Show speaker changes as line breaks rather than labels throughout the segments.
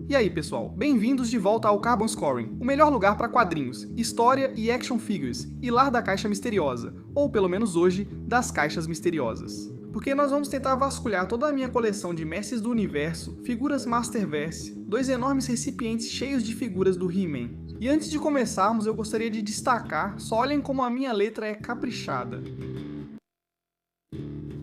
E aí pessoal, bem-vindos de volta ao Carbon Scoring, o melhor lugar para quadrinhos, história e action figures, e lar da caixa misteriosa, ou pelo menos hoje, das caixas misteriosas. Porque nós vamos tentar vasculhar toda a minha coleção de Mestres do Universo, figuras Masterverse, dois enormes recipientes cheios de figuras do He-Man. E antes de começarmos, eu gostaria de destacar, só olhem como a minha letra é caprichada.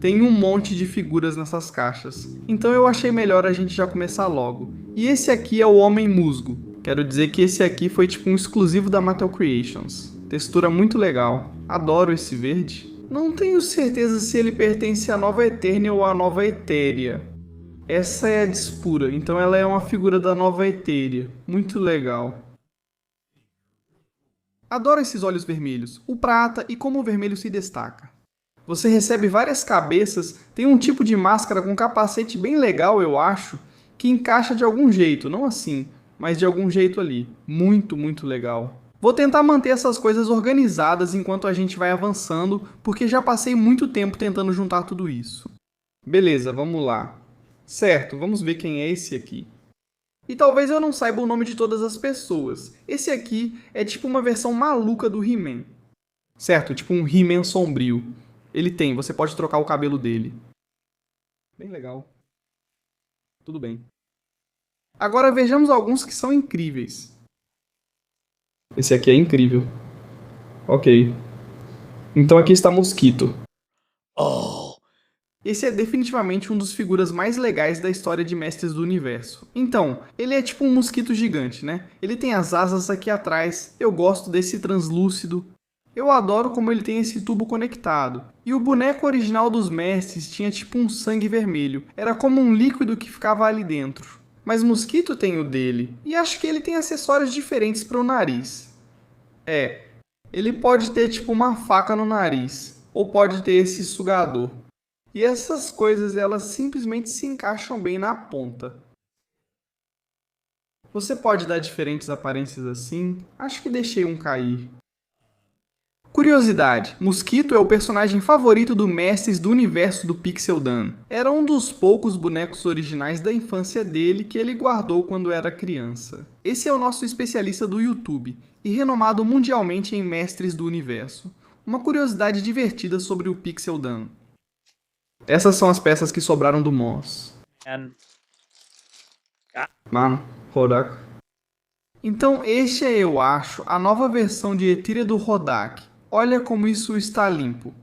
Tem um monte de figuras nessas caixas, então eu achei melhor a gente já começar logo. E esse aqui é o Homem Musgo. Quero dizer que esse aqui foi tipo um exclusivo da Mattel Creations. Textura muito legal. Adoro esse verde. Não tenho certeza se ele pertence à Nova Eternia ou à Nova Etéria. Essa é a Dispura, então ela é uma figura da Nova Etéria. Muito legal. Adoro esses olhos vermelhos, o prata e como o vermelho se destaca. Você recebe várias cabeças, tem um tipo de máscara com capacete bem legal, eu acho, que encaixa de algum jeito, não assim, mas de algum jeito ali. Muito, muito legal. Vou tentar manter essas coisas organizadas enquanto a gente vai avançando, porque já passei muito tempo tentando juntar tudo isso. Beleza, vamos lá. Certo, vamos ver quem é esse aqui. E talvez eu não saiba o nome de todas as pessoas. Esse aqui é tipo uma versão maluca do He-Man. Certo, tipo um He-Man sombrio. Ele tem, você pode trocar o cabelo dele. Bem legal. Tudo bem. Agora vejamos alguns que são incríveis. Esse aqui é incrível. Ok. Então aqui está Mosquito. Oh! Esse é definitivamente um dos figuras mais legais da história de Mestres do Universo. Então, ele é tipo um mosquito gigante, né? Ele tem as asas aqui atrás, eu gosto desse translúcido. Eu adoro como ele tem esse tubo conectado. E o boneco original dos mestres tinha tipo um sangue vermelho. Era como um líquido que ficava ali dentro. Mas Mosquito tem o dele. E acho que ele tem acessórios diferentes para o nariz. Ele pode ter tipo uma faca no nariz. Ou pode ter esse sugador. E essas coisas elas simplesmente se encaixam bem na ponta. Você pode dar diferentes aparências assim? Acho que deixei um cair. Curiosidade, Mosquito é o personagem favorito do Mestres do Universo do Pixel Dan. Era um dos poucos bonecos originais da infância dele que ele guardou quando era criança. Esse é o nosso especialista do YouTube, e renomado mundialmente em Mestres do Universo. Uma curiosidade divertida sobre o Pixel Dan. Essas são as peças que sobraram do Moss. Mano, Rodak. Então este é, eu acho, a nova versão de Etheria do Rodak. Olha como isso está limpo.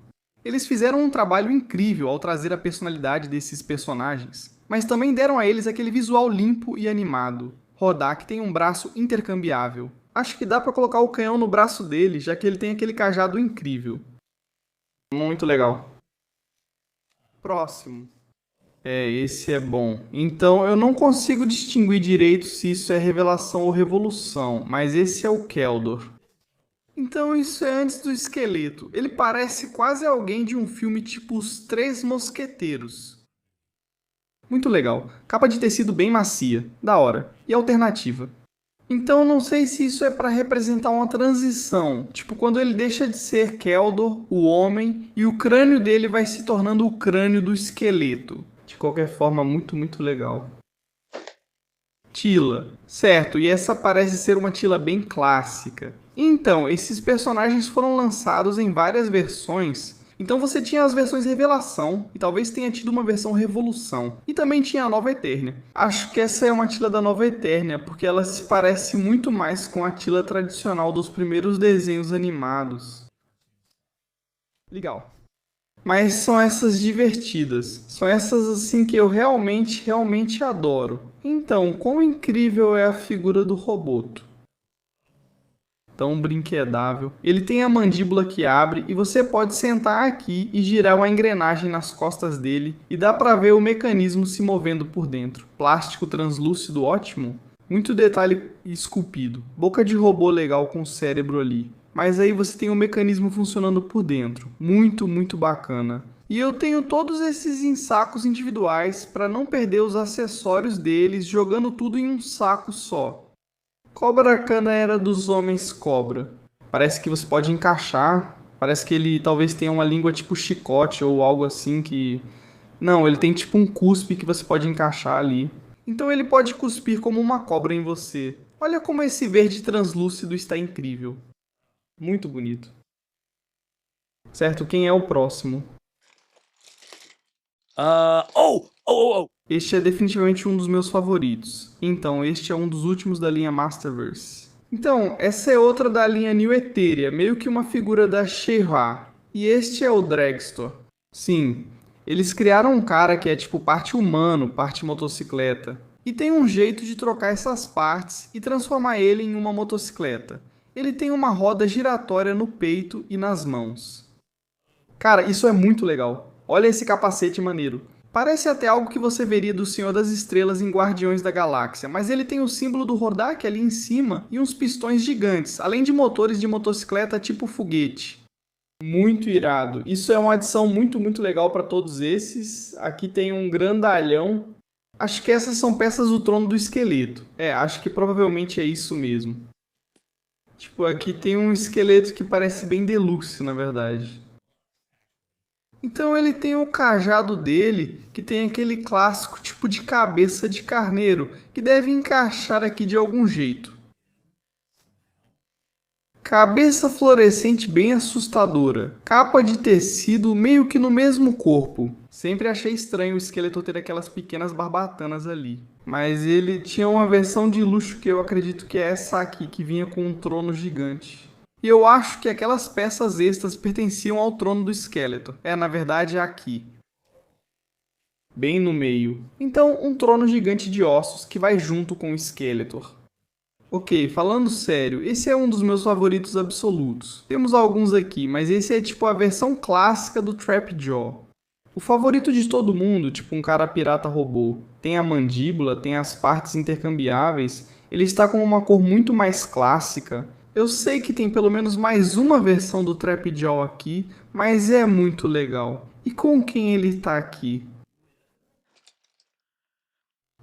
Eles fizeram um trabalho incrível ao trazer a personalidade desses personagens, mas também deram a eles aquele visual limpo e animado. Rodak tem um braço intercambiável. Acho que dá pra colocar o canhão no braço dele, já que ele tem aquele cajado incrível. Muito legal. Próximo. Esse é bom. Então eu não consigo distinguir direito se isso é revelação ou revolução, mas esse é o Keldor. Então isso é antes do esqueleto. Ele parece quase alguém de um filme tipo Os Três Mosqueteiros. Muito legal. Capa de tecido bem macia. Da hora. E alternativa. Então não sei se isso é para representar uma transição. Tipo quando ele deixa de ser Keldor, o homem, e o crânio dele vai se tornando o crânio do esqueleto. De qualquer forma, muito, muito legal. Tila. Certo, e essa parece ser uma Tila bem clássica. Então, esses personagens foram lançados em várias versões. Então você tinha as versões Revelação, e talvez tenha tido uma versão Revolução. E também tinha a Nova Eternia. Acho que essa é uma Tila da Nova Eternia, porque ela se parece muito mais com a Tila tradicional dos primeiros desenhos animados. Legal. Mas são essas divertidas. São essas assim que eu realmente adoro. Então, quão incrível é a figura do Roboto. Tão brinquedável. Ele tem a mandíbula que abre e você pode sentar aqui e girar uma engrenagem nas costas dele e dá pra ver o mecanismo se movendo por dentro. Plástico translúcido ótimo. Muito detalhe esculpido. Boca de robô legal com cérebro ali. Mas aí você tem o mecanismo funcionando por dentro. Muito, muito bacana. E eu tenho todos esses em sacos individuais para não perder os acessórios deles, jogando tudo em um saco só. Cobra Cana era dos homens cobra. Parece que você pode encaixar. Parece que ele talvez tenha uma língua tipo chicote ou algo assim que... Não, ele tem tipo um cuspe que você pode encaixar ali. Então ele pode cuspir como uma cobra em você. Olha como esse verde translúcido está incrível. Muito bonito. Certo, quem é o próximo? Este é definitivamente um dos meus favoritos. Então, este é um dos últimos da linha Masterverse. Então, essa é outra da linha New Etheria, meio que uma figura da She-Ra. E este é o Dragstore. Sim, eles criaram um cara que é tipo parte humano, parte motocicleta. E tem um jeito de trocar essas partes e transformar ele em uma motocicleta. Ele tem uma roda giratória no peito e nas mãos. Cara, isso é muito legal. Olha esse capacete maneiro. Parece até algo que você veria do Senhor das Estrelas em Guardiões da Galáxia, mas ele tem o símbolo do Hordak ali em cima e uns pistões gigantes, além de motores de motocicleta tipo foguete. Muito irado. Isso é uma adição muito legal para todos esses. Aqui tem um grandalhão. Acho que essas são peças do trono do esqueleto. Acho que provavelmente é isso mesmo. Tipo, aqui tem um esqueleto que parece bem deluxe, na verdade. Então ele tem o cajado dele, que tem aquele clássico tipo de cabeça de carneiro, que deve encaixar aqui de algum jeito. Cabeça fluorescente bem assustadora, capa de tecido meio que no mesmo corpo. Sempre achei estranho o esqueleto ter aquelas pequenas barbatanas ali. Mas ele tinha uma versão de luxo que eu acredito que é essa aqui, que vinha com um trono gigante. E eu acho que aquelas peças extras pertenciam ao trono do esqueleto. Na verdade, é aqui. Bem no meio. Então, um trono gigante de ossos que vai junto com o Skeletor. Ok, falando sério, esse é um dos meus favoritos absolutos. Temos alguns aqui, mas esse é tipo a versão clássica do Trapjaw. O favorito de todo mundo, tipo um cara pirata robô. Tem a mandíbula, tem as partes intercambiáveis. Ele está com uma cor muito mais clássica. Eu sei que tem pelo menos mais uma versão do Trapjaw aqui, mas é muito legal. E com quem ele tá aqui?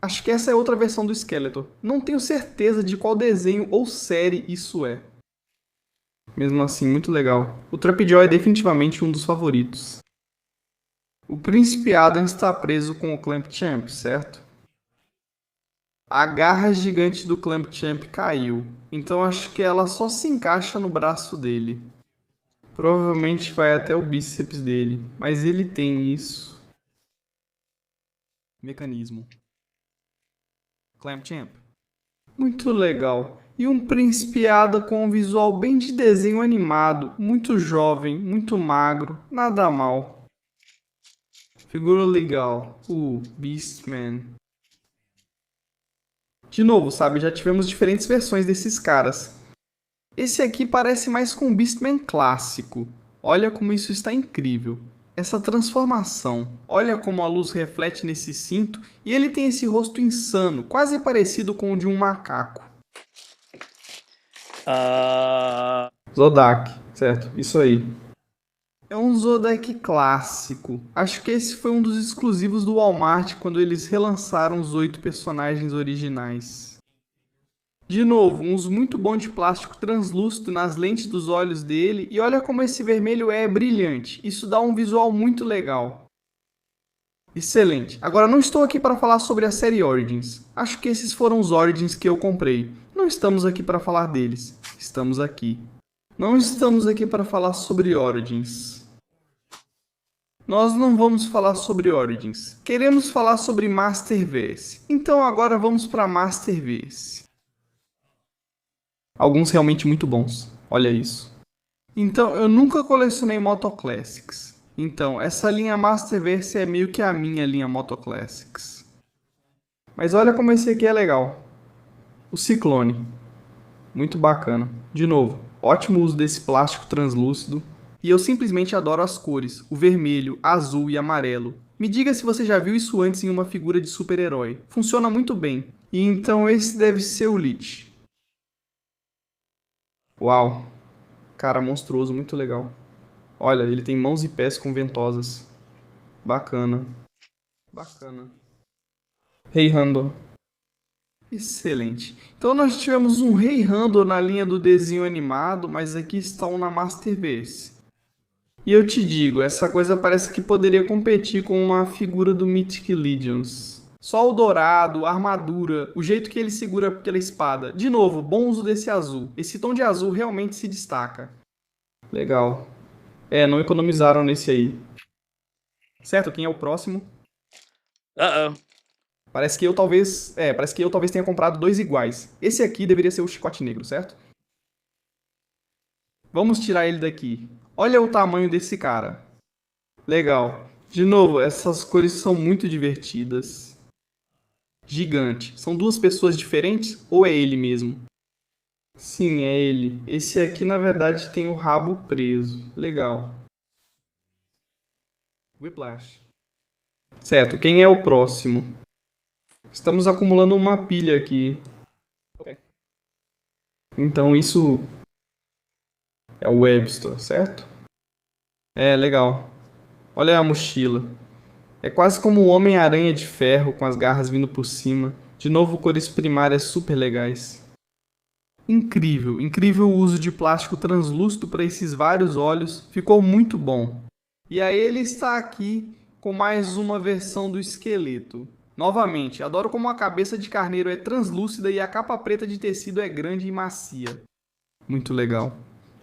Acho que essa é outra versão do Skeletor. Não tenho certeza de qual desenho ou série isso é. Mesmo assim, muito legal. O Trapjaw é definitivamente um dos favoritos. O Príncipe Adam está preso com o Clamp-Champ, certo? A garra gigante do Clamp-Champ caiu, então acho que ela só se encaixa no braço dele. Provavelmente vai até o bíceps dele, mas ele tem isso. Mecanismo. Clamp-Champ. Muito legal. E um Príncipe Ada com um visual bem de desenho animado, muito jovem, muito magro, nada mal. Figura legal. Beastman. De novo, sabe, já tivemos diferentes versões desses caras. Esse aqui parece mais com o Beastman clássico. Olha como isso está incrível. Essa transformação. Olha como a luz reflete nesse cinto e ele tem esse rosto insano, quase parecido com o de um macaco. Zodak, certo, isso aí. É um Zodak clássico. Acho que esse foi um dos exclusivos do Walmart quando eles relançaram os 8 personagens originais. De novo, uns muito bons de plástico translúcido nas lentes dos olhos dele, e olha como esse vermelho é brilhante. Isso dá um visual muito legal. Excelente. Agora não estou aqui para falar sobre a série Origins. Acho que esses foram os Origins que eu comprei. Não estamos aqui para falar deles. Estamos aqui. Não estamos aqui para falar sobre Origins. Nós não vamos falar sobre Origins. Queremos falar sobre Masterverse. Então agora vamos para Masterverse. Alguns realmente muito bons. Olha isso. Então, eu nunca colecionei Moto Classics. Então, essa linha Masterverse é meio que a minha linha Moto Classics. Mas olha como esse aqui é legal. O Ciclone. Muito bacana. De novo, ótimo uso desse plástico translúcido. E eu simplesmente adoro as cores, o vermelho, azul e amarelo. Me diga se você já viu isso antes em uma figura de super-herói. Funciona muito bem. E então esse deve ser o Lich. Uau! Cara monstruoso, muito legal. Olha, ele tem mãos e pés com ventosas. Bacana. Bacana. Rei Randor. Excelente. Então nós tivemos um Rei Randor na linha do desenho animado, mas aqui está um na Masterverse. E eu te digo, essa coisa parece que poderia competir com uma figura do Mythic Legions. Só o dourado, a armadura, o jeito que ele segura aquela espada. De novo, bom uso desse azul. Esse tom de azul realmente se destaca. Legal. Não economizaram nesse aí. Certo, quem é o próximo?
Uh-oh.
Parece que eu talvez tenha comprado dois iguais. Esse aqui deveria ser o chicote negro, certo? Vamos tirar ele daqui. Olha o tamanho desse cara. Legal. De novo, essas cores são muito divertidas. Gigante. São duas pessoas diferentes ou é ele mesmo? Sim, é ele. Esse aqui, na verdade, tem o rabo preso. Legal. Whiplash. Certo, quem é o próximo? Estamos acumulando uma pilha aqui. Então isso é o Webster, certo? Legal. Olha a mochila. É quase como o Homem-Aranha de ferro com as garras vindo por cima. De novo, cores primárias super legais. Incrível, incrível o uso de plástico translúcido para esses vários olhos. Ficou muito bom. E aí ele está aqui com mais uma versão do esqueleto. Novamente, adoro como a cabeça de carneiro é translúcida e a capa preta de tecido é grande e macia. Muito legal.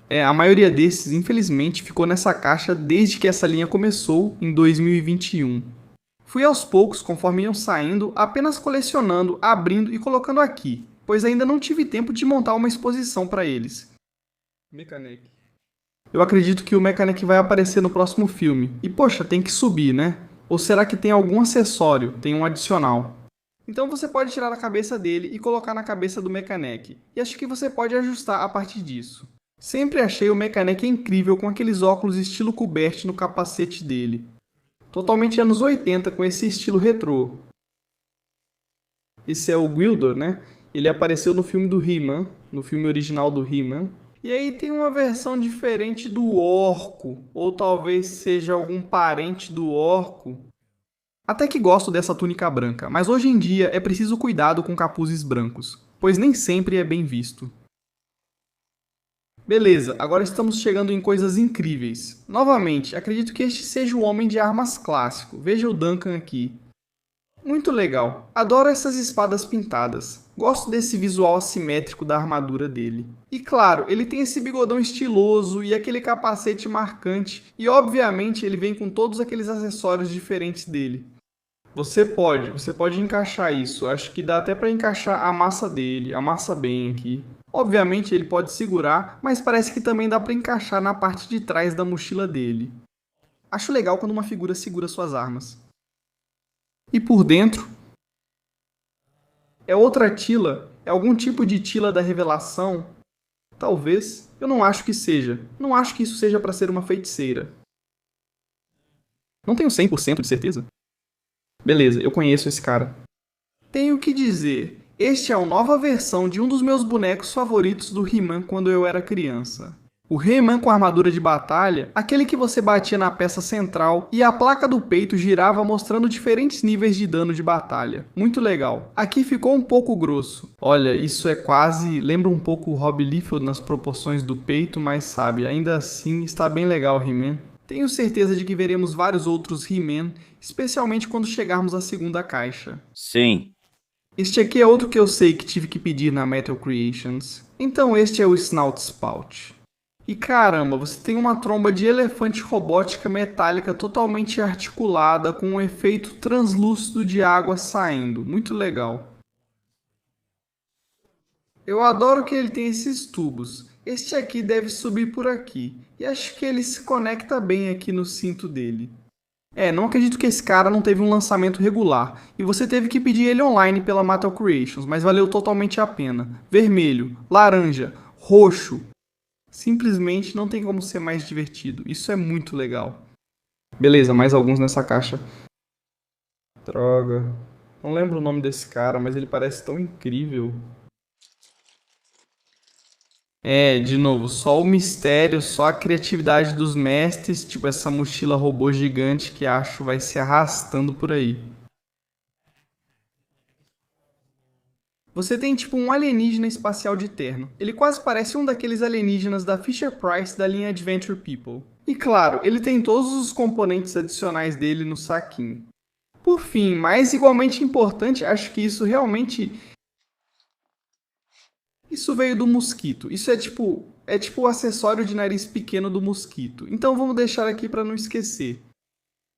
A maioria desses, infelizmente, ficou nessa caixa desde que essa linha começou em 2021. Fui aos poucos, conforme iam saindo, apenas colecionando, abrindo e colocando aqui, pois ainda não tive tempo de montar uma exposição para eles. Mechanic. Eu acredito que o Mechanic vai aparecer no próximo filme. E poxa, tem que subir, né? Ou será que tem algum acessório, tem um adicional? Então você pode tirar a cabeça dele e colocar na cabeça do Mechanic. E acho que você pode ajustar a partir disso. Sempre achei o Mechanic incrível com aqueles óculos estilo Kubert no capacete dele. Totalmente anos 80 com esse estilo retrô. Esse é o Gwildor, né? Ele apareceu no filme do He-Man, no filme original do He-Man. E aí tem uma versão diferente do Orco, ou talvez seja algum parente do Orco. Até que gosto dessa túnica branca, mas hoje em dia é preciso cuidado com capuzes brancos, pois nem sempre é bem visto. Beleza, agora estamos chegando em coisas incríveis. Novamente, acredito que este seja o Homem de Armas clássico. Veja o Duncan aqui. Muito legal. Adoro essas espadas pintadas. Gosto desse visual assimétrico da armadura dele. E claro, ele tem esse bigodão estiloso e aquele capacete marcante. E obviamente ele vem com todos aqueles acessórios diferentes dele. Você pode encaixar isso. Acho que dá até para encaixar a massa dele, amassa bem aqui. Obviamente ele pode segurar, mas parece que também dá para encaixar na parte de trás da mochila dele. Acho legal quando uma figura segura suas armas. E por dentro é outra tila, é algum tipo de tila da revelação? Talvez, eu não acho que seja. Não acho que isso seja para ser uma feiticeira. Não tenho 100% de certeza. Beleza, eu conheço esse cara. Tenho que dizer, este é a nova versão de um dos meus bonecos favoritos do He-Man quando eu era criança. O He-Man com armadura de batalha, aquele que você batia na peça central e a placa do peito girava mostrando diferentes níveis de dano de batalha. Muito legal. Aqui ficou um pouco grosso. Olha, isso é quase... lembra um pouco o Rob Liefeld nas proporções do peito, mas sabe, ainda assim está bem legal o He-Man. Tenho certeza de que veremos vários outros He-Man, especialmente quando chegarmos à segunda caixa.
Sim.
Este aqui é outro que eu sei que tive que pedir na Metal Creations. Então este é o Snout Spout. E caramba, você tem uma tromba de elefante robótica metálica totalmente articulada com um efeito translúcido de água saindo. Muito legal. Eu adoro que ele tem esses tubos. Este aqui deve subir por aqui. E acho que ele se conecta bem aqui no cinto dele. Não acredito que esse cara não teve um lançamento regular. E você teve que pedir ele online pela Metal Creations, mas valeu totalmente a pena. Vermelho, laranja, roxo. Simplesmente não tem como ser mais divertido. Isso é muito legal. Beleza, mais alguns nessa caixa. Droga. Não lembro o nome desse cara, mas ele parece tão incrível. De novo, só o mistério, só a criatividade dos mestres, tipo essa mochila robô gigante que acho vai se arrastando por aí. Você tem tipo um alienígena espacial de terno. Ele quase parece um daqueles alienígenas da Fisher-Price da linha Adventure People. E claro, ele tem todos os componentes adicionais dele no saquinho. Por fim, mas igualmente importante, acho que isso realmente... Isso veio do mosquito. Isso é tipo o acessório de nariz pequeno do mosquito. Então vamos deixar aqui para não esquecer.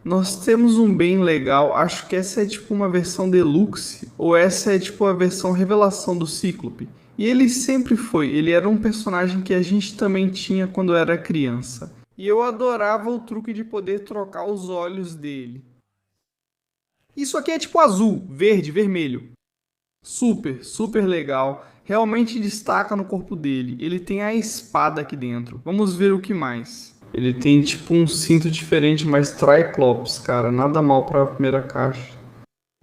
Nós temos um bem legal, acho que essa é tipo uma versão deluxe, ou essa é tipo a versão revelação do Cíclope. E ele sempre foi, ele era um personagem que a gente também tinha quando era criança. E eu adorava o truque de poder trocar os olhos dele. Isso aqui é tipo azul, verde, vermelho. Super, super legal. Realmente destaca no corpo dele. Ele tem a espada aqui dentro. Vamos ver o que mais. Ele tem tipo um cinto diferente, mas Triclops, cara. Nada mal para a primeira caixa.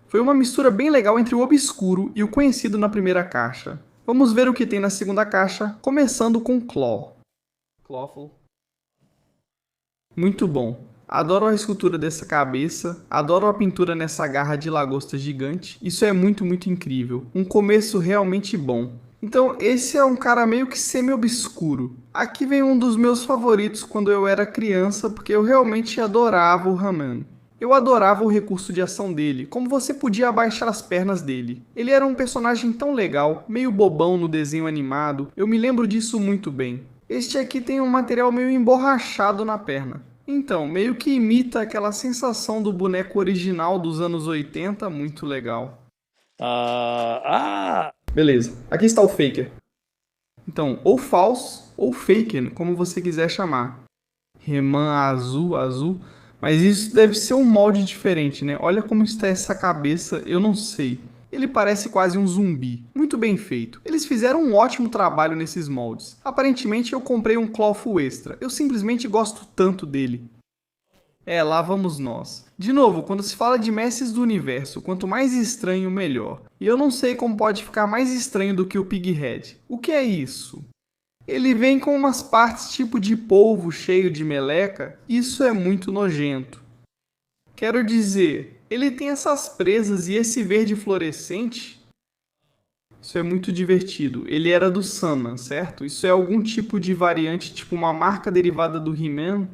Foi uma mistura bem legal entre o obscuro e o conhecido na primeira caixa. Vamos ver o que tem na segunda caixa, começando com Claw. Clawful. Muito bom. Adoro a escultura dessa cabeça, adoro a pintura nessa garra de lagosta gigante. Isso é muito, muito incrível. Um começo realmente bom. Então, esse é um cara meio que semi-obscuro. Aqui vem um dos meus favoritos quando eu era criança, porque eu realmente adorava o Haman. Eu adorava o recurso de ação dele, como você podia abaixar as pernas dele. Ele era um personagem tão legal, meio bobão no desenho animado, eu me lembro disso muito bem. Este aqui tem um material meio emborrachado na perna. Então, meio que imita aquela sensação do boneco original dos anos 80, muito legal. Beleza, aqui está o Faker. Então, ou False ou Faker, como você quiser chamar. Reman azul, mas isso deve ser um molde diferente, né? Olha como está essa cabeça, eu não sei. Ele parece quase um zumbi, muito bem feito. Eles fizeram um ótimo trabalho nesses moldes. Aparentemente eu comprei um Clawful extra, eu simplesmente gosto tanto dele. Lá vamos nós. De novo, quando se fala de mestres do universo, quanto mais estranho, melhor. E eu não sei como pode ficar mais estranho do que o Pighead. O que é isso? Ele vem com umas partes tipo de polvo cheio de meleca, isso é muito nojento. Quero dizer, ele tem essas presas e esse verde fluorescente. Isso é muito divertido. Ele era do Sandman, certo? Isso é algum tipo de variante, tipo uma marca derivada do He-Man?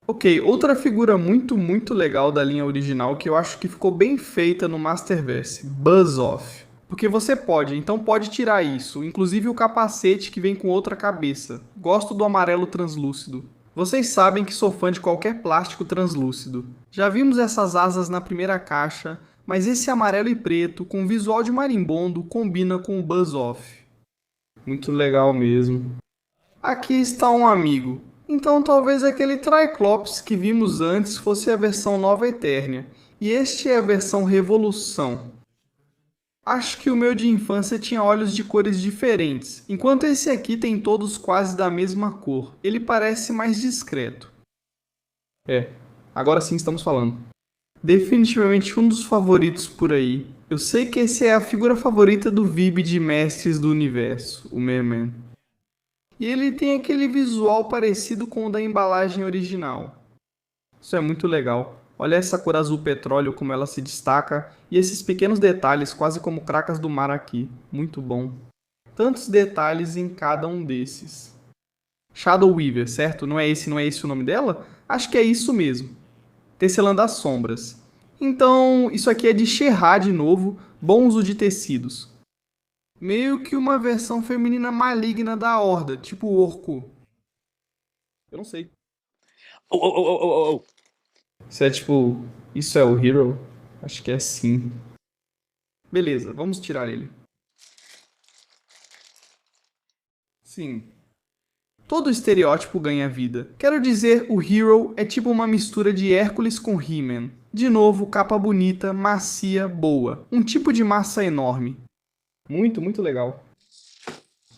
Ok, outra figura muito, muito legal da linha original que eu acho que ficou bem feita no Masterverse, Buzz-Off. Porque você pode, então pode tirar isso, inclusive o capacete que vem com outra cabeça. Gosto do amarelo translúcido. Vocês sabem que sou fã de qualquer plástico translúcido. Já vimos essas asas na primeira caixa, mas esse amarelo e preto, com visual de marimbondo, combina com o Buzz-Off. Muito legal mesmo. Aqui está um amigo. Então talvez aquele Triclops que vimos antes fosse a versão Nova Eternia, e este é a versão Revolução. Acho que o meu de infância tinha olhos de cores diferentes, enquanto esse aqui tem todos quase da mesma cor. Ele parece mais discreto. Agora sim estamos falando. Definitivamente um dos favoritos por aí. Eu sei que esse é a figura favorita do Vib de Mestres do Universo, o Merman. E ele tem aquele visual parecido com o da embalagem original. Isso é muito legal. Olha essa cor azul petróleo como ela se destaca e esses pequenos detalhes quase como cracas do mar aqui. Muito bom. Tantos detalhes em cada um desses. Shadow Weaver, certo? Não é esse o nome dela? Acho que é isso mesmo. Tecelã das Sombras. Então, isso aqui é de She-Ra de novo, bom uso de tecidos. Meio que uma versão feminina maligna da Horda, tipo o Orco. Eu não sei. Isso é tipo... Isso é o Hero? Acho que é sim. Beleza, vamos tirar ele. Sim. Todo estereótipo ganha vida. Quero dizer, o Hero é tipo uma mistura de Hércules com He-Man. De novo, capa bonita, macia, boa. Um tipo de massa enorme. Muito, muito legal.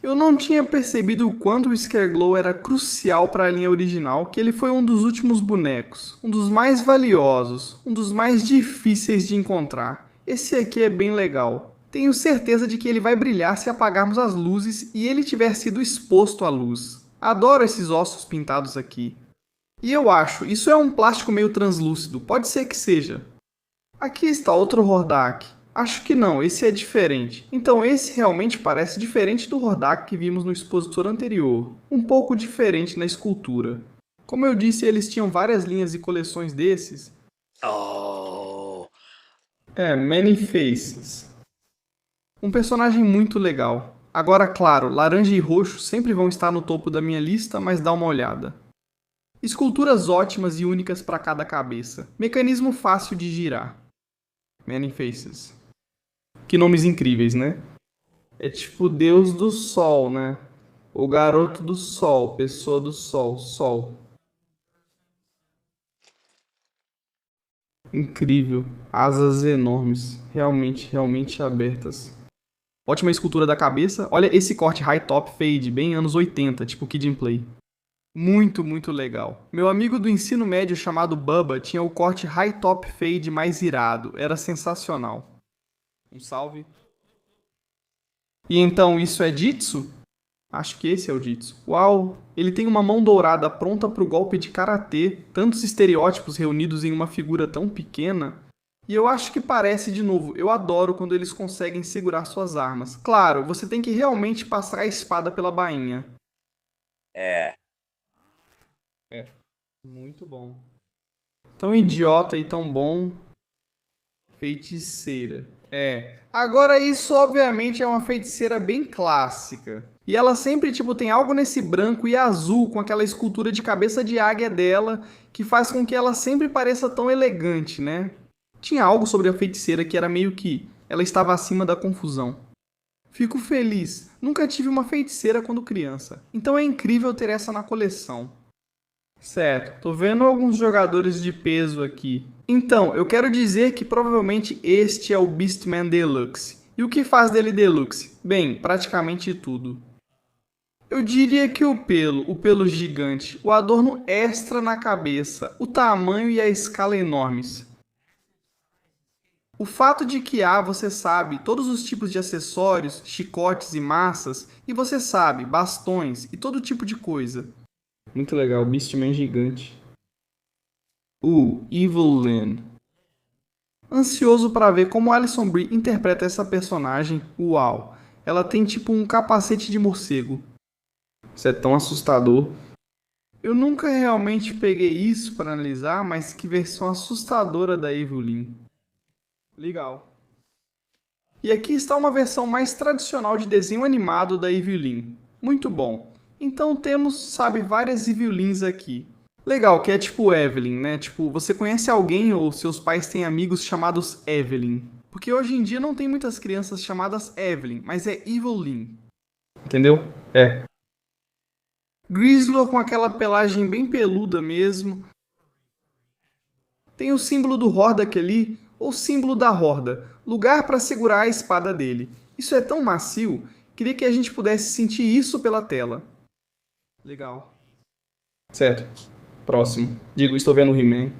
Eu não tinha percebido o quanto o Scareglow era crucial para a linha original, que ele foi um dos últimos bonecos, um dos mais valiosos, um dos mais difíceis de encontrar. Esse aqui é bem legal. Tenho certeza de que ele vai brilhar se apagarmos as luzes e ele tiver sido exposto à luz. Adoro esses ossos pintados aqui. E eu acho, isso é um plástico meio translúcido, pode ser que seja. Aqui está outro Hordak. Acho que não, esse é diferente. Então esse realmente parece diferente do Hordak que vimos no expositor anterior. Um pouco diferente na escultura. Como eu disse, eles tinham várias linhas e coleções desses. É, Many Faces. Um personagem muito legal. Agora, claro, laranja e roxo sempre vão estar no topo da minha lista, mas dá uma olhada. Esculturas ótimas e únicas para cada cabeça. Mecanismo fácil de girar. Many Faces. Que nomes incríveis, né? É tipo Deus do Sol, né? O garoto do Sol, pessoa do Sol, Sol. Incrível. Asas enormes. Realmente, realmente abertas. Ótima escultura da cabeça. Olha esse corte high top fade, bem anos 80, tipo Kid and Play. Muito, muito legal. Meu amigo do ensino médio chamado Bubba tinha o corte high top fade mais irado. Era sensacional. Um salve. E então isso é Jitsu? Acho que esse é o Jitsu. Uau! Ele tem uma mão dourada pronta para o golpe de karatê, tantos estereótipos reunidos em uma figura tão pequena. E eu acho que parece de novo. Eu adoro quando eles conseguem segurar suas armas. Claro, você tem que realmente passar a espada pela bainha.
É.
Muito bom. Tão idiota e tão bom. Feiticeira. É. Agora isso obviamente é uma feiticeira bem clássica. E ela sempre tipo tem algo nesse branco e azul com aquela escultura de cabeça de águia dela que faz com que ela sempre pareça tão elegante, né? Tinha algo sobre a feiticeira que era meio que ela estava acima da confusão. Fico feliz. Nunca tive uma feiticeira quando criança. Então é incrível ter essa na coleção. Certo, tô vendo alguns jogadores de peso aqui. Então, eu quero dizer que provavelmente este é o Beastman Deluxe. E o que faz dele Deluxe? Bem, praticamente tudo. Eu diria que o pelo gigante, o adorno extra na cabeça, o tamanho e a escala enormes. O fato de que há, você sabe, todos os tipos de acessórios, chicotes e massas, e você sabe, bastões e todo tipo de coisa. Muito legal, Beastman gigante. Evil Lyn. Ansioso para ver como Alison Brie interpreta essa personagem. Uau, ela tem tipo um capacete de morcego. Isso é tão assustador. Eu nunca realmente peguei isso para analisar, mas que versão assustadora da Evil Lyn. Legal. E aqui está uma versão mais tradicional de desenho animado da Evil Lyn. Muito bom. Então temos, sabe, várias Evil Lyns aqui. Legal, que é tipo Evelyn, né? Tipo, você conhece alguém ou seus pais têm amigos chamados Evelyn. Porque hoje em dia não tem muitas crianças chamadas Evelyn, mas é Evil Lyn. Entendeu? É. Grislaw com aquela pelagem bem peluda mesmo. Tem o símbolo do Hordak ali, ou símbolo da Horda, lugar para segurar a espada dele. Isso é tão macio, queria que a gente pudesse sentir isso pela tela. Legal. Certo. Próximo. Digo, estou vendo o He-Man.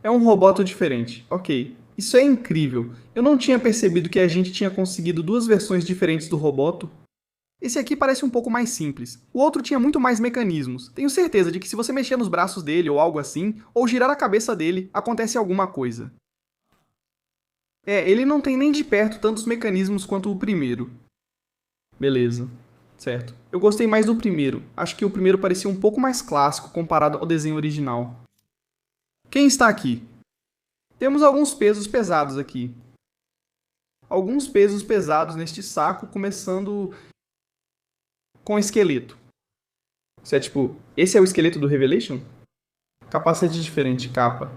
É um Roboto diferente. Ok. Isso é incrível. Eu não tinha percebido que a gente tinha conseguido duas versões diferentes do Roboto. Esse aqui parece um pouco mais simples. O outro tinha muito mais mecanismos. Tenho certeza de que se você mexer nos braços dele ou algo assim, ou girar a cabeça dele, acontece alguma coisa. É, ele não tem nem de perto tantos mecanismos quanto o primeiro. Beleza. Certo. Eu gostei mais do primeiro. Acho que o primeiro parecia um pouco mais clássico comparado ao desenho original. Quem está aqui? Temos alguns pesos pesados aqui. Alguns pesos pesados neste saco, começando com esqueleto. Isso é tipo, esse é o esqueleto do Revelation? Capacete diferente, capa.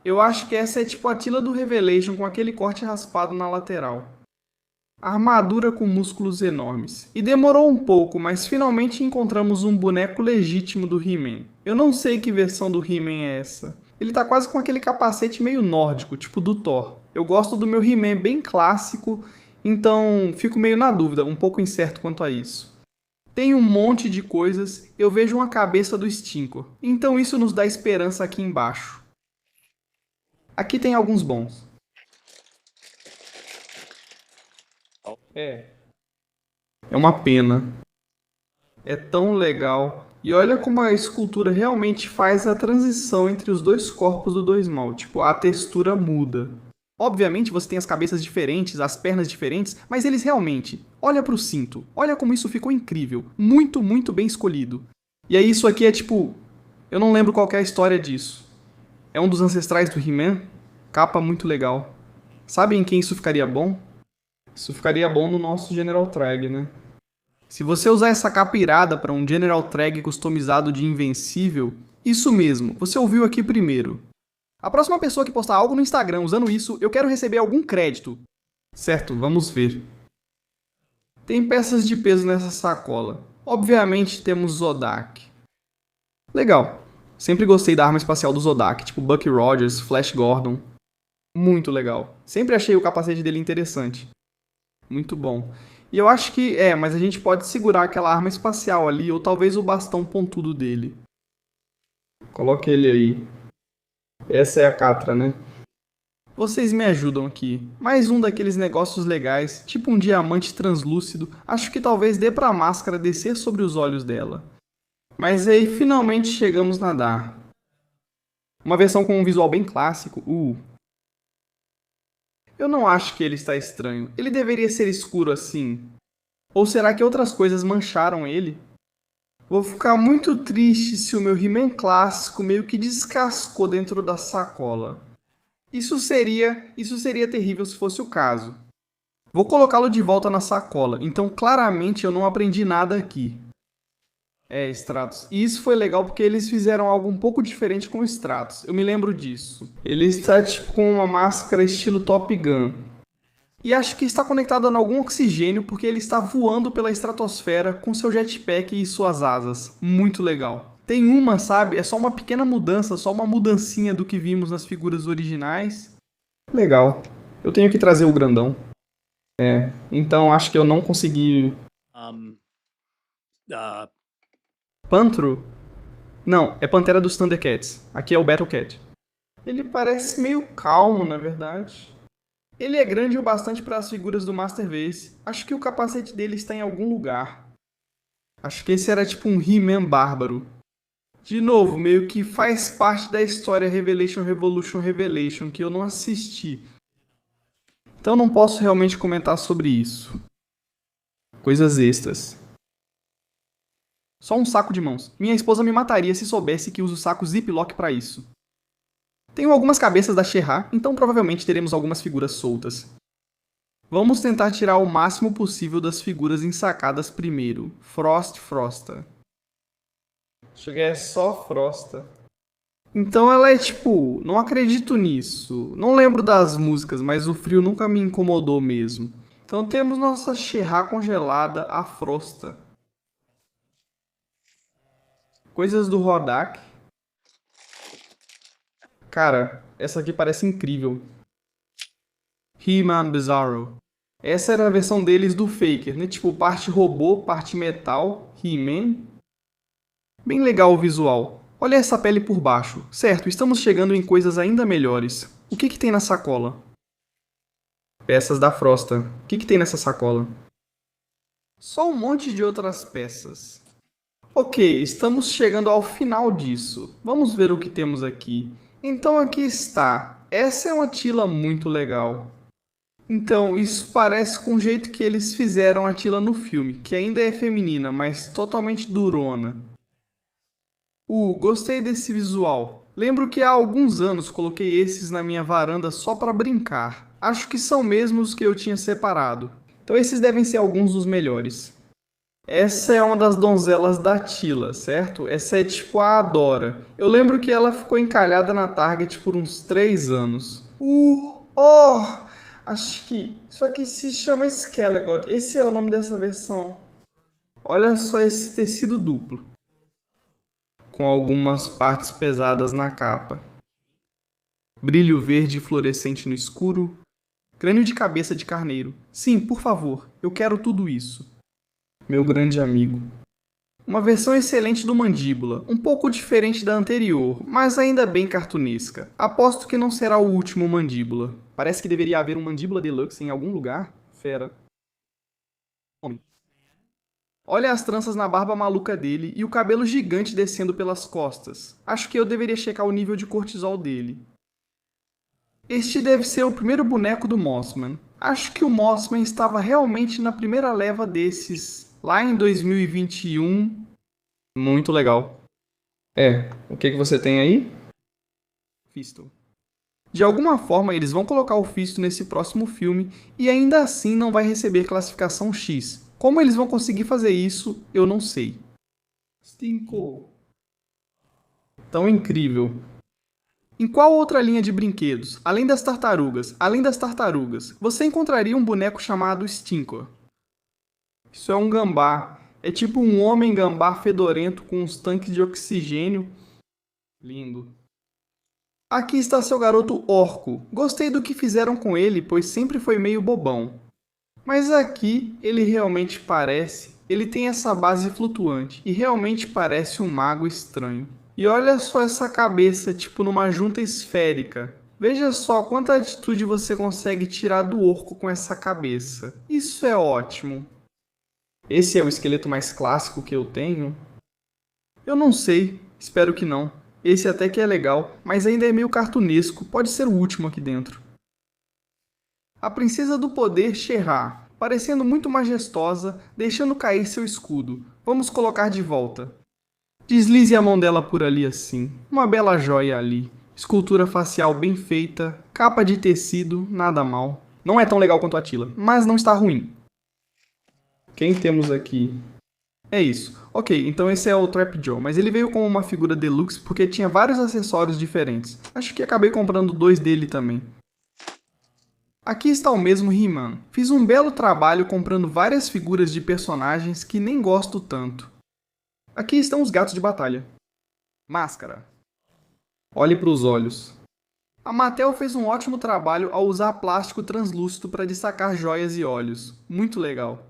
Eu acho que essa é tipo a Tila do Revelation com aquele corte raspado na lateral. Armadura com músculos enormes. E demorou um pouco, mas finalmente encontramos um boneco legítimo do He-Man. Eu não sei que versão do He-Man é essa. Ele tá quase com aquele capacete meio nórdico, tipo do Thor. Eu gosto do meu He-Man bem clássico, então fico meio na dúvida, um pouco incerto quanto a isso. Tem um monte de coisas, eu vejo uma cabeça do Stinkor. Então isso nos dá esperança aqui embaixo. Aqui tem alguns bons. É uma pena. É tão legal. E olha como a escultura realmente faz a transição entre os dois corpos do Dois Mal. Tipo, a textura muda. Obviamente você tem as cabeças diferentes, as pernas diferentes, mas eles realmente... Olha pro cinto. Olha como isso ficou incrível. Muito, muito bem escolhido. E aí isso aqui é tipo... Eu não lembro qual que é a história disso. É um dos ancestrais do He-Man? Capa muito legal. Sabe em quem isso ficaria bom? Isso ficaria bom no nosso General Trag, né? Se você usar essa capa irada para um General Trag customizado de Invencível, isso mesmo, você ouviu aqui primeiro. A próxima pessoa que postar algo no Instagram usando isso, eu quero receber algum crédito. Certo, vamos ver. Tem peças de peso nessa sacola. Obviamente temos Zodak. Legal. Sempre gostei da arma espacial do Zodak, tipo Bucky Rogers, Flash Gordon. Muito legal. Sempre achei o capacete dele interessante. Muito bom. E eu acho que mas a gente pode segurar aquela arma espacial ali, ou talvez o bastão pontudo dele. Coloque ele aí. Essa é a Catra, né? Vocês me ajudam aqui. Mais um daqueles negócios legais, tipo um diamante translúcido. Acho que talvez dê pra máscara descer sobre os olhos dela. Mas aí finalmente chegamos na Dar. Uma versão com um visual bem clássico. Eu não acho que ele está estranho. Ele deveria ser escuro assim. Ou será que outras coisas mancharam ele? Vou ficar muito triste se o meu He-Man clássico meio que descascou dentro da sacola. Isso seria terrível se fosse o caso. Vou colocá-lo de volta na sacola, então claramente eu não aprendi nada aqui. Stratos. E isso foi legal porque eles fizeram algo um pouco diferente com o Stratos. Eu me lembro disso. Ele está tipo com uma máscara estilo Top Gun. E acho que está conectado a algum oxigênio porque ele está voando pela estratosfera com seu jetpack e suas asas. Muito legal. Tem uma, sabe? É só uma pequena mudança, só uma mudancinha do que vimos nas figuras originais. Legal. Eu tenho que trazer o grandão. Então acho que eu não consegui... Pantro? Não, é Pantera dos Thundercats. Aqui é o Battlecat. Ele parece meio calmo, na verdade. Ele é grande o bastante para as figuras do Masterverse. Acho que o capacete dele está em algum lugar. Acho que esse era tipo um He-Man bárbaro. De novo, meio que faz parte da história Revelation Revolution Revelation, que eu não assisti. Então não posso realmente comentar sobre isso. Coisas extras. Só um saco de mãos. Minha esposa me mataria se soubesse que uso saco Ziploc para isso. Tenho algumas cabeças da She-Ra, então provavelmente teremos algumas figuras soltas. Vamos tentar tirar o máximo possível das figuras ensacadas primeiro. Frosta. Acho que é só Frosta. Então ela é tipo, não acredito nisso. Não lembro das músicas, mas o frio nunca me incomodou mesmo. Então temos nossa She-Ra congelada, a Frosta. Coisas do Rodak. Cara, essa aqui parece incrível. He-Man Bizarro. Essa era a versão deles do Faker, né? Tipo, parte robô, parte metal, He-Man. Bem legal o visual. Olha essa pele por baixo. Certo, estamos chegando em coisas ainda melhores. O que tem na sacola? Peças da Frosta. O que tem nessa sacola? Só um monte de outras peças. Ok, estamos chegando ao final disso. Vamos ver o que temos aqui. Então aqui está. Essa é uma Tila muito legal. Então, isso parece com o jeito que eles fizeram a Tila no filme, que ainda é feminina, mas totalmente durona. Gostei desse visual. Lembro que há alguns anos coloquei esses na minha varanda só para brincar. Acho que são mesmo os que eu tinha separado. Então esses devem ser alguns dos melhores. Essa é uma das donzelas da Tila, certo? Essa é tipo a Adora. Eu lembro que ela ficou encalhada na Target por uns 3 anos. Acho que isso aqui se chama Skelegot. Esse é o nome dessa versão. Olha só esse tecido duplo. Com algumas partes pesadas na capa. Brilho verde fluorescente no escuro. Crânio de cabeça de carneiro. Sim, por favor, eu quero tudo isso. Meu grande amigo. Uma versão excelente do Mandíbula, um pouco diferente da anterior, mas ainda bem cartunesca. Aposto que não será o último Mandíbula. Parece que deveria haver um Mandíbula Deluxe em algum lugar. Fera. Olha as tranças na barba maluca dele e o cabelo gigante descendo pelas costas. Acho que eu deveria checar o nível de cortisol dele. Este deve ser o primeiro boneco do Mossman. Acho que o Mossman estava realmente na primeira leva desses, lá em 2021. Muito legal. O que você tem aí? Fistel. De alguma forma eles vão colocar o Fisto nesse próximo filme e ainda assim não vai receber classificação X. Como eles vão conseguir fazer isso, eu não sei. Stinko. Tão incrível. Em qual outra linha de brinquedos, além das tartarugas, você encontraria um boneco chamado Stinkor? Isso é um gambá. É tipo um homem gambá fedorento com uns tanques de oxigênio. Lindo. Aqui está seu garoto Orco. Gostei do que fizeram com ele, pois sempre foi meio bobão. Mas aqui ele realmente parece. Ele tem essa base flutuante e realmente parece um mago estranho. E olha só essa cabeça, tipo numa junta esférica. Veja só quanta atitude você consegue tirar do Orco com essa cabeça. Isso é ótimo. Esse é o esqueleto mais clássico que eu tenho? Eu não sei, espero que não. Esse até que é legal, mas ainda é meio cartunesco, pode ser o último aqui dentro. A Princesa do Poder Sherra, parecendo muito majestosa, deixando cair seu escudo. Vamos colocar de volta. Deslize a mão dela por ali assim, uma bela joia ali. Escultura facial bem feita, capa de tecido, nada mal. Não é tão legal quanto a Attila, mas não está ruim. Quem temos aqui? É isso. Ok, então esse é o Trap Joe, mas ele veio com uma figura deluxe porque tinha vários acessórios diferentes. Acho que acabei comprando 2 dele também. Aqui está o mesmo He-Man. Fiz um belo trabalho comprando várias figuras de personagens que nem gosto tanto. Aqui estão os gatos de batalha. Máscara. Olhe para os olhos. A Mattel fez um ótimo trabalho ao usar plástico translúcido para destacar joias e olhos. Muito legal.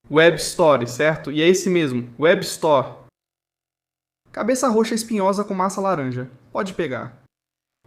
Web Store, certo? E é esse mesmo, Web Store. Cabeça roxa espinhosa com massa laranja. Pode pegar.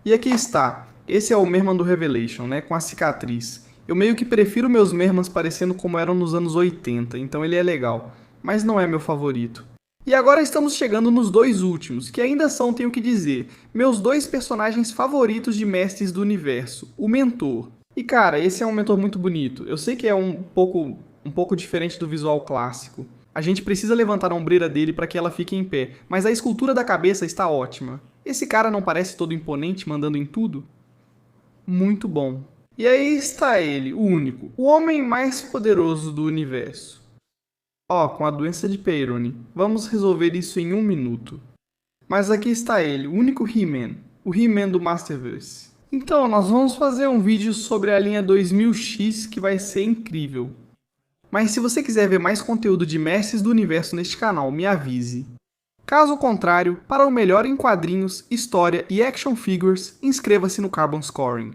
E aqui está. Esse é o Merman do Revelation, né? Com a cicatriz. Eu meio que prefiro meus Mermans parecendo como eram nos anos 80, então ele é legal. Mas não é meu favorito. E agora estamos chegando nos 2 últimos, que ainda são, tenho que dizer, meus 2 personagens favoritos de Mestres do Universo. O Mentor. E cara, esse é um mentor muito bonito. Eu sei que é um pouco diferente do visual clássico. A gente precisa levantar a ombreira dele para que ela fique em pé, mas a escultura da cabeça está ótima. Esse cara não parece todo imponente mandando em tudo? Muito bom. E aí está ele, o único, o homem mais poderoso do universo. Ó, com a doença de Peyronie. Vamos resolver isso em 1 minuto. Mas aqui está ele, o único He-Man, o He-Man do Masterverse. Então, nós vamos fazer um vídeo sobre a linha 2000X que vai ser incrível. Mas se você quiser ver mais conteúdo de Mestres do Universo neste canal, me avise. Caso contrário, para o melhor em quadrinhos, história e action figures, inscreva-se no Carbon Scoring.